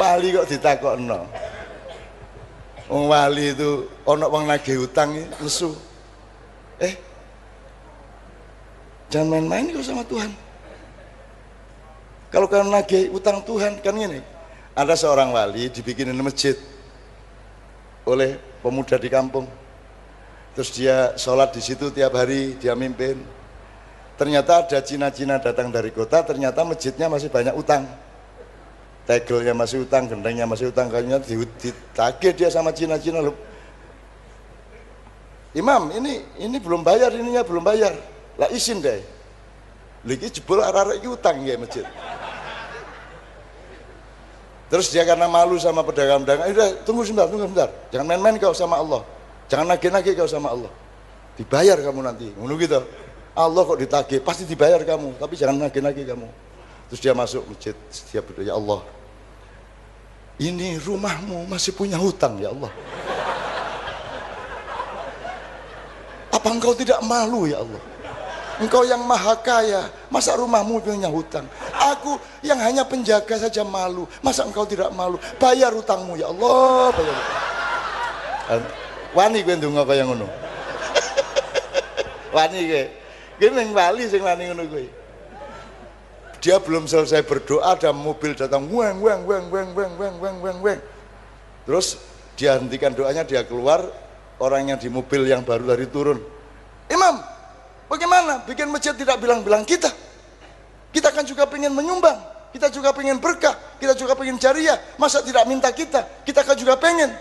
Wali kok ditakokno. Wong wali itu ana wong nagih utang lesu. Jangan main-main kalau sama Tuhan. Kalau kalian nagih utang Tuhan kan gini. Ada seorang wali dibikinin masjid oleh pemuda di kampung. Terus dia sholat di situ tiap hari, dia mimpin. Ternyata ada Cina-Cina datang dari kota, ternyata masjidnya masih banyak utang. Tegelnya masih utang, gendengnya masih utang, kayaknya ditagih dia sama Cina-Cina loh. Imam, ini belum bayar, ininya belum bayar. Lah izin deh. Lagi jebol arek-arek utang ya masjid. Terus dia karena malu sama pedagang-pedagang, udah tunggu sebentar. Jangan main-main kau sama Allah. Jangan nagih-nagih kau sama Allah. Dibayar kamu nanti. Ngono gitu. Allah kok ditagih, pasti dibayar kamu, tapi jangan nagih-nagih kamu. Terus dia masuk masjid, dia berdoa, ya Allah, ini rumahmu masih punya hutang ya Allah. Apa engkau tidak malu ya Allah? Engkau yang maha kaya, masa rumahmu punya hutang? Aku yang hanya penjaga saja malu, masa engkau tidak malu? Bayar hutangmu ya Allah, bayar hutang. Wani kowe ndonga kaya ngono. Wani kowe. Kowe ning wali sing wani ngono kowe. Dia belum selesai berdoa, ada mobil datang, weng. Terus dia hentikan doanya, dia keluar, orang yang di mobil yang baru dari turun. Imam, bagaimana bikin masjid tidak bilang-bilang kita? Kita kan juga pengen menyumbang, kita juga pengen berkah, kita juga pengen jariah. Masa tidak minta kita? Kita kan juga pengen.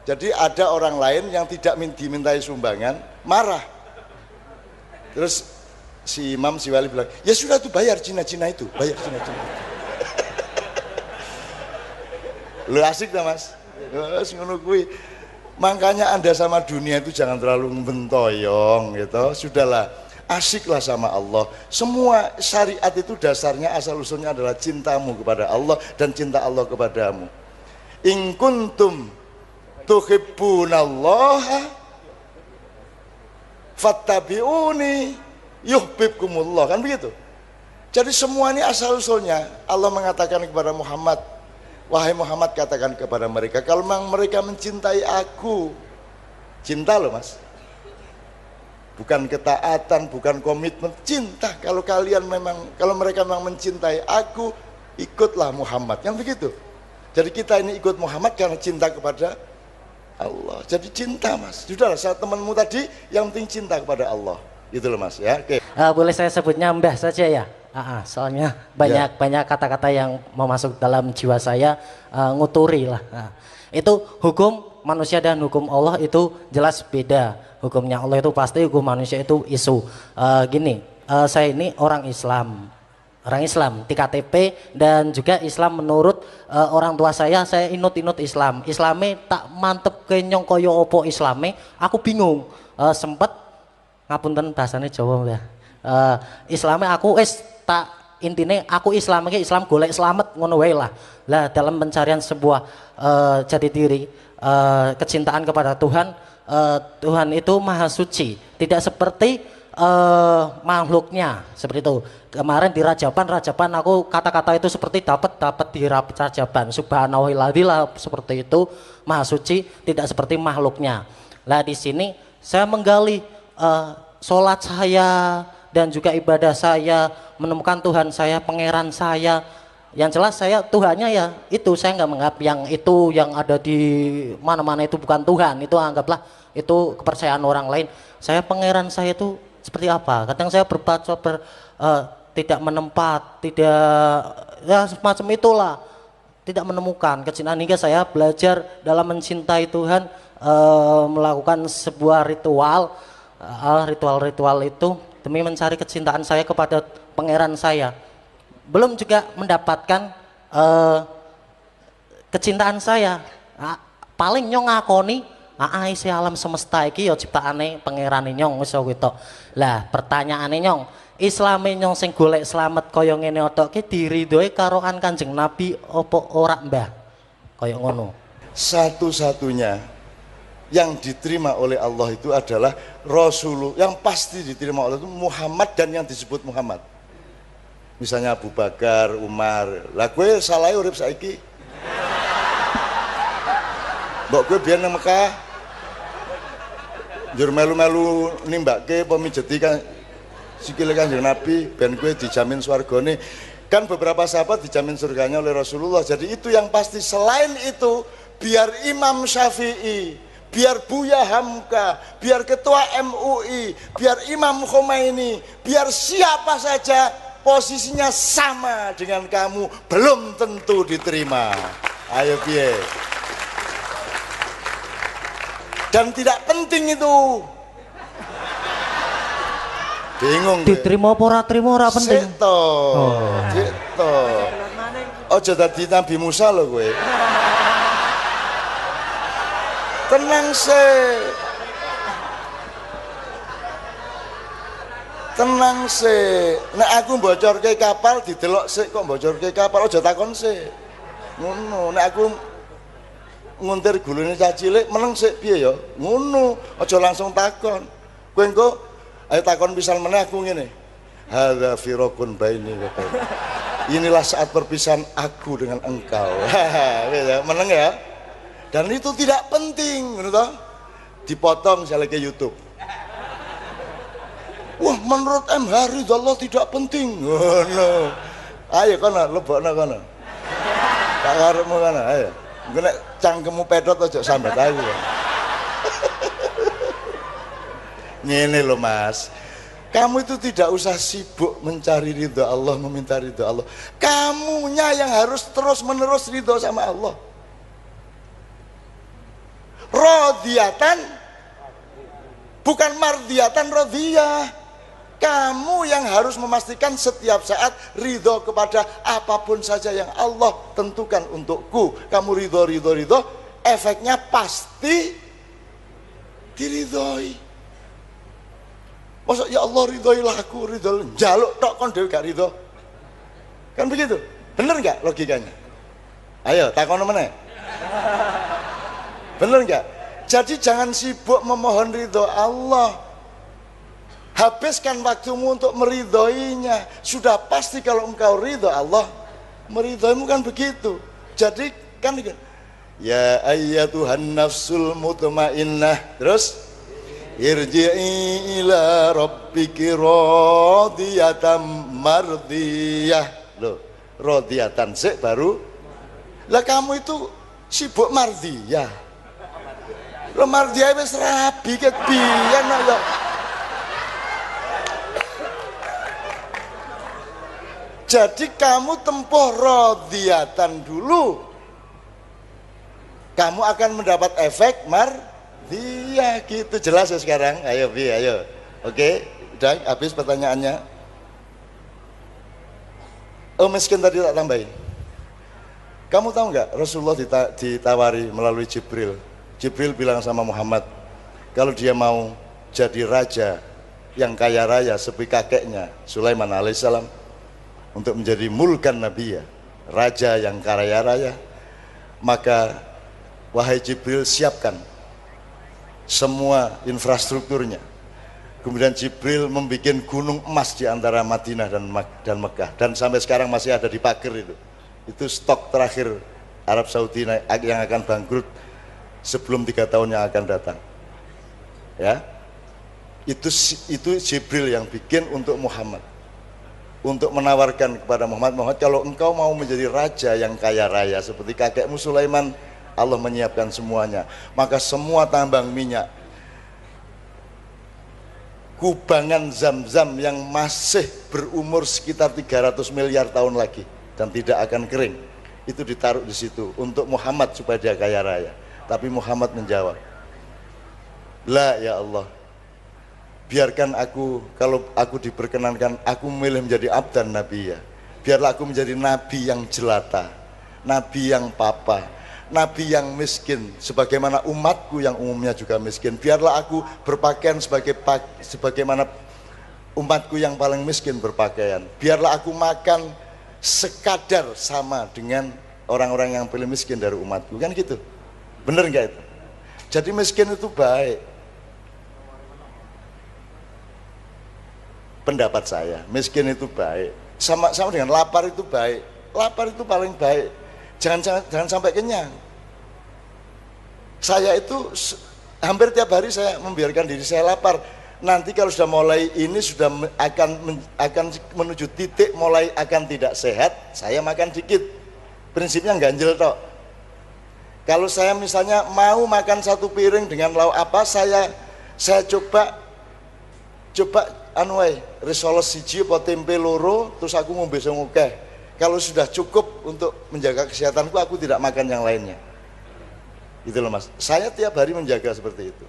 Jadi ada orang lain yang tidak dimintai sumbangan, marah. Terus si imam, si wali bilang, ya sudah tuh bayar Cina-Cina itu, bayar Cina-Cina. Lu asik dah mas, ngono kuwi. Makanya Anda sama dunia itu jangan terlalu mentoyong gitu. Sudahlah, asiklah sama Allah. Semua syariat itu dasarnya asal usulnya adalah cintamu kepada Allah dan cinta Allah kepadamu. In kuntum tuhibbunallaha fattabi'uni yuhibbukumullah, kan begitu. Jadi semua ini asal usulnya Allah mengatakan kepada Muhammad, wahai Muhammad, katakan kepada mereka, kalau memang mereka mencintai aku, cinta loh mas, bukan ketaatan, bukan komitmen, cinta. Kalau mereka memang mencintai aku, ikutlah Muhammad, kan begitu. Jadi kita ini ikut Muhammad karena cinta kepada Allah. Jadi cinta mas. Sudahlah, saya temanmu tadi, yang penting cinta kepada Allah. Gitu loh mas ya. Oke. Boleh saya sebutnya Mbah saja ya? Soalnya banyak kata-kata yang mau masuk dalam jiwa saya, nguturi lah. Itu hukum manusia dan hukum Allah itu jelas beda. Hukumnya Allah itu pasti, hukum manusia itu isu. Saya ini orang Islam di KTP, dan juga Islam menurut orang tua saya inut-inut Islam. Islame tak mantep kenyong koyo opo Islame, aku bingung. Sempet ngapunten bahasane Jawa ya. Islame aku tak intine aku Islam golek selamat ngono wae lah. Lah dalam pencarian sebuah jati diri, kecintaan kepada Tuhan, Tuhan itu maha suci, tidak seperti makhluknya seperti itu. Kemarin di Rajaban aku kata-kata itu seperti dapat di Rajaban, subhanallahillah, seperti itu, maha suci, tidak seperti makhluknya. Lah di sini saya menggali sholat saya dan juga ibadah saya, menemukan Tuhan saya, pangeran saya. Yang jelas saya Tuhannya ya itu, saya nggak menganggap yang itu yang ada di mana-mana itu bukan Tuhan, itu anggaplah itu kepercayaan orang lain. Saya pangeran saya itu seperti apa? Kadang saya berbaca tidak menempat, tidak ya semacam itulah, tidak menemukan kecintaan, hingga saya belajar dalam mencintai Tuhan, melakukan sebuah ritual itu demi mencari kecintaan saya kepada pangeran saya. Belum juga mendapatkan kecintaan saya, paling nyong ngakoni isi alam semesta iki ya ciptaane pangerane nyong wis gitu. Lah pertanyaane nyong, Islame nyong sing golek slamet kaya ngene otoke diridhoi karoan Kanjeng Nabi apa ora Mbah? Kaya ngono. Satu-satunya yang diterima oleh Allah itu adalah Rasulullah, yang pasti diterima oleh itu Muhammad dan yang disebut Muhammad. Misalnya Abu Bakar, Umar. Lah kowe salah urip saiki. Mbok kowe biyen nang Mekah njur melu-melu nimbake pemijeti kan sikile Kanjeng Nabi ben kowe dijamin swargane. Kan beberapa sahabat dijamin surganya oleh Rasulullah. Jadi itu yang pasti. Selain itu, biar Imam Syafi'i, biar Buya Hamka, biar Ketua MUI, biar Imam Khomeini, biar siapa saja posisinya sama dengan kamu, belum tentu diterima. Ayo piye. Dan tidak penting itu. Bingung diterima apa ora penting. Seto. Gitu. Ojo dadi Nabi Musa lho kowe. Tenang sih. Tenang sih. Nek aku bocorke kapal didelok sik kok bocorke kapal aja takon sik. Ngono. Nek aku nguntir gulune cah cilik meneng sik piye ya? Ngono. Aja langsung takon. Kowe engko ayo takon pisan meneh aku ngene. Hadza firaqun baini wa bain. Inilah saat perpisahan aku dengan engkau. Meneng ya. Dan itu tidak penting, ngono toh? Dipotong misalnya ke YouTube. Wah, menurut MH Ridhollah tidak penting. Ngono. Ayo kono lebokno kono. Tak karepmu kono, ayo. Engko nek cangkemmu pedhot aja sambat aku. Ngene lho Mas, kamu itu tidak usah sibuk mencari ridho Allah, meminta ridho Allah. Kamunya yang harus terus menerus ridho sama Allah. Rodiyatan, bukan mardiyatan, rodiyah. Kamu yang harus memastikan setiap saat ridho kepada apapun saja yang Allah tentukan untukku. Kamu ridho, efeknya pasti diridhoi. Masa ya Allah ridhoilah aku, ridho jaluk tok kon dhewe gak ridho. Kan begitu? Bener nggak logikanya? Ayo takon meneh. Bener nggak? Jadi jangan sibuk memohon ridho Allah. Habiskan waktumu untuk meridhoinya. Sudah pasti kalau engkau ridho Allah, meridhoimu kan begitu. Jadi kan ya ayyatuhan nafsul mutmainnah. Terus irji'i ila rabbiki radiyatan mardiyah. Loh, radiyatan sik baru. Lah kamu itu sibuk mardiyah. Lo mardiyah wis rabi ket biyen kok. Jadi kamu tempuh radiyatan dulu. Kamu akan mendapat efek mardiyah gitu. Jelas ya sekarang? Ayo Bi, ayo. Oke, udah habis pertanyaannya. Oh miskin tadi tak tambahin. Kamu tahu nggak Rasulullah ditawari melalui Jibril. Jibril bilang sama Muhammad, kalau dia mau jadi raja yang kaya raya seperti kakeknya Sulaiman alaihissalam, untuk menjadi mulkan Nabi ya, raja yang kaya raya, maka wahai Jibril siapkan semua infrastrukturnya. Kemudian Jibril membuat gunung emas di antara Madinah dan Mekah, dan sampai sekarang masih ada di pagar itu. Itu stok terakhir Arab Saudi yang akan bangkrut sebelum 3 tahun yang akan datang. Ya, itu Jibril yang bikin untuk Muhammad, untuk menawarkan kepada Muhammad, kalau engkau mau menjadi raja yang kaya raya seperti kakekmu Sulaiman, Allah menyiapkan semuanya. Maka semua tambang minyak, kubangan Zam-Zam yang masih berumur sekitar 300 miliar tahun lagi dan tidak akan kering, itu ditaruh di situ untuk Muhammad supaya dia kaya raya. Tapi Muhammad menjawab, la ya Allah, biarkan aku, kalau aku diperkenankan, aku memilih menjadi abdan nabi ya. Biarlah aku menjadi nabi yang jelata, nabi yang papa, nabi yang miskin, sebagaimana umatku yang umumnya juga miskin. Biarlah aku berpakaian sebagaimana umatku yang paling miskin berpakaian. Biarlah aku makan sekadar sama dengan orang-orang yang paling miskin dari umatku. Kan gitu, bener nggak itu? Jadi miskin itu baik. Pendapat saya, miskin itu baik. Sama dengan lapar itu baik. Lapar itu paling baik. Jangan sampai kenyang. Saya itu hampir tiap hari saya membiarkan diri saya lapar. Nanti kalau sudah mulai ini sudah akan menuju titik mulai akan tidak sehat, saya makan dikit. Prinsipnya ganjel tok. Kalau saya misalnya mau makan satu piring dengan lauk apa, saya coba anu wae, risoles siji apa tempe loro, terus aku ngombe sing akeh. Kalau sudah cukup untuk menjaga kesehatanku, aku tidak makan yang lainnya. Gitu loh Mas. Saya tiap hari menjaga seperti itu.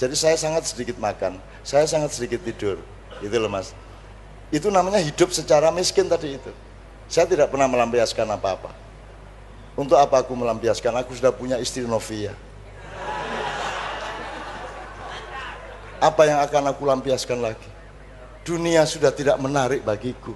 Jadi saya sangat sedikit makan, saya sangat sedikit tidur, gitu loh Mas. Itu namanya hidup secara miskin tadi itu. Saya tidak pernah melampiaskan apa-apa. Untuk apa aku melampiaskan? Aku sudah punya istri Novia. Apa yang akan aku lampiaskan lagi? Dunia sudah tidak menarik bagiku.